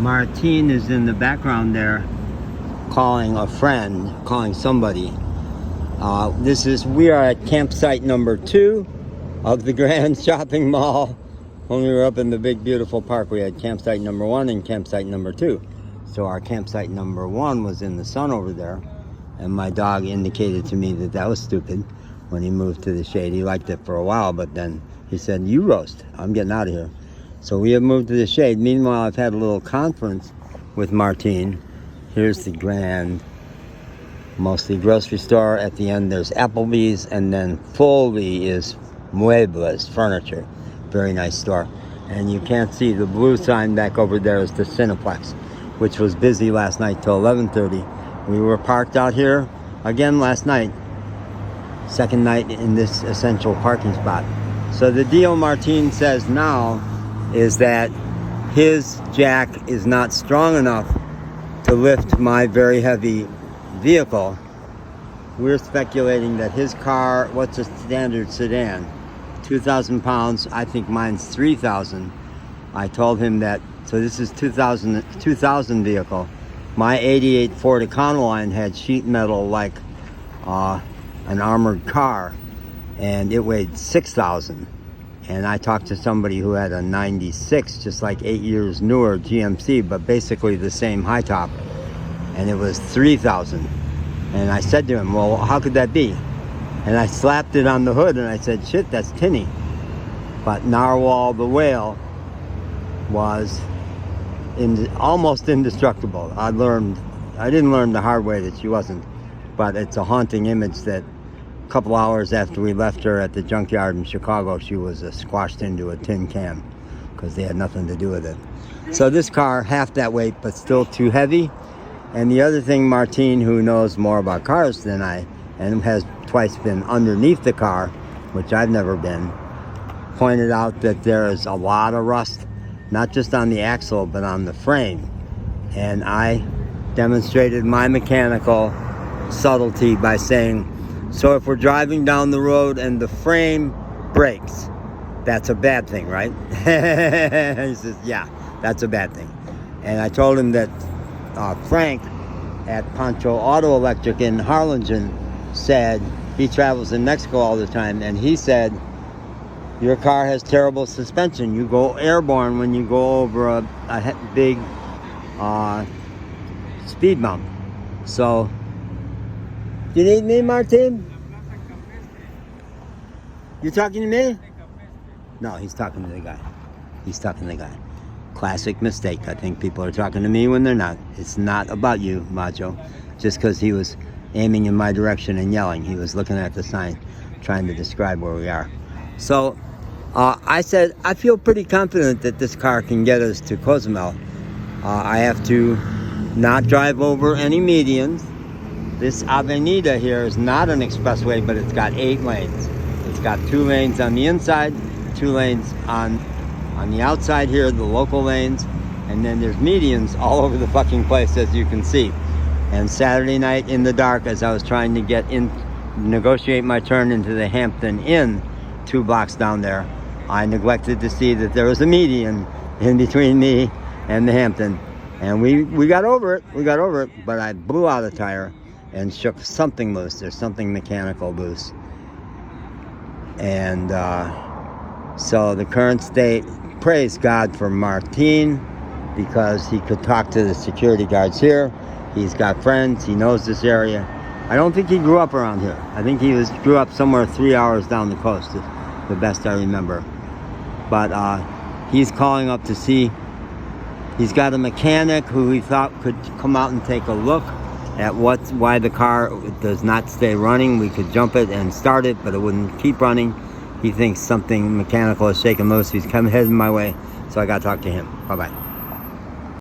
Martine is in the background there calling a friend, calling somebody. We are at campsite number 2 of the Grand Shopping Mall. When we were up in the big beautiful park, we had campsite number 1 and campsite number 2. So our campsite number 1 was in the sun over there, and my dog indicated to me that was stupid when he moved to the shade. He liked it for a while, but then he said, "You roast, I'm getting out of here." So we have moved to the shade. Meanwhile, I've had a little conference with Martine. Here's the Grand, mostly grocery store. At the end there's Applebee's, and then fully is Muebles, furniture. Very nice store. And you can't see the blue sign back over there is the Cineplex, which was busy last night till 11:30. We were parked out here again last night. Second night in this essential parking spot. So the deal Martine says now is that his jack is not strong enough to lift my very heavy vehicle. We're speculating that his car, what's a standard sedan? 2,000 pounds. I think mine's 3,000. I told him that, so this is 2000 vehicle. My 88 Ford Econoline had sheet metal like an armored car, and it weighed 6,000. And I talked to somebody who had a 96, just like 8 years newer GMC, but basically the same high top, and it was 3,000. And I said to him, "Well, how could that be?" And I slapped it on the hood and I said, "Shit, that's tinny." But Narwhal the whale was almost indestructible. I didn't learn the hard way that she wasn't, but it's a haunting image that a couple hours after we left her at the junkyard in Chicago, she was squashed into a tin can because they had nothing to do with it. So this car, half that weight, but still too heavy. And the other thing, Martine, who knows more about cars than I, and has twice been underneath the car, which I've never been, pointed out that there is a lot of rust, not just on the axle, but on the frame. And I demonstrated my mechanical subtlety by saying, "So if we're driving down the road and the frame breaks, that's a bad thing, right?" He says, "Yeah, that's a bad thing." And I told him that Frank at Poncho Auto Electric in Harlingen said, he travels in Mexico all the time, and he said, "Your car has terrible suspension. You go airborne when you go over a big speed bump." So, you need me, Martin? You talking to me? No, he's talking to the guy. He's talking to the guy. Classic mistake. I think people are talking to me when they're not. It's not about you, Macho. Just because he was aiming in my direction and yelling. He was looking at the sign, trying to describe where we are. So, I said, I feel pretty confident that this car can get us to Cozumel. I have to not drive over any medians. This Avenida here is not an expressway, but it's got 8 lanes. It's got 2 lanes on the inside, 2 lanes on the outside here, the local lanes, and then there's medians all over the fucking place, as you can see. And Saturday night in the dark, as I was trying to negotiate my turn into the Hampton Inn, 2 blocks down there, I neglected to see that there was a median in between me and the Hampton. And we got over it, but I blew out a tire and shook something loose. There's something mechanical loose. And so the current state, praise God for Martine, because he could talk to the security guards here. He's got friends, he knows this area. I don't think he grew up around here. I think he grew up somewhere 3 hours down the coast, the best I remember. But he's calling up to see. He's got a mechanic who he thought could come out and take a look at why the car does not stay running. We could jump it and start it, but it wouldn't keep running. He thinks something mechanical is shaking loose. He's heading my way, so I got to talk to him. Bye-bye.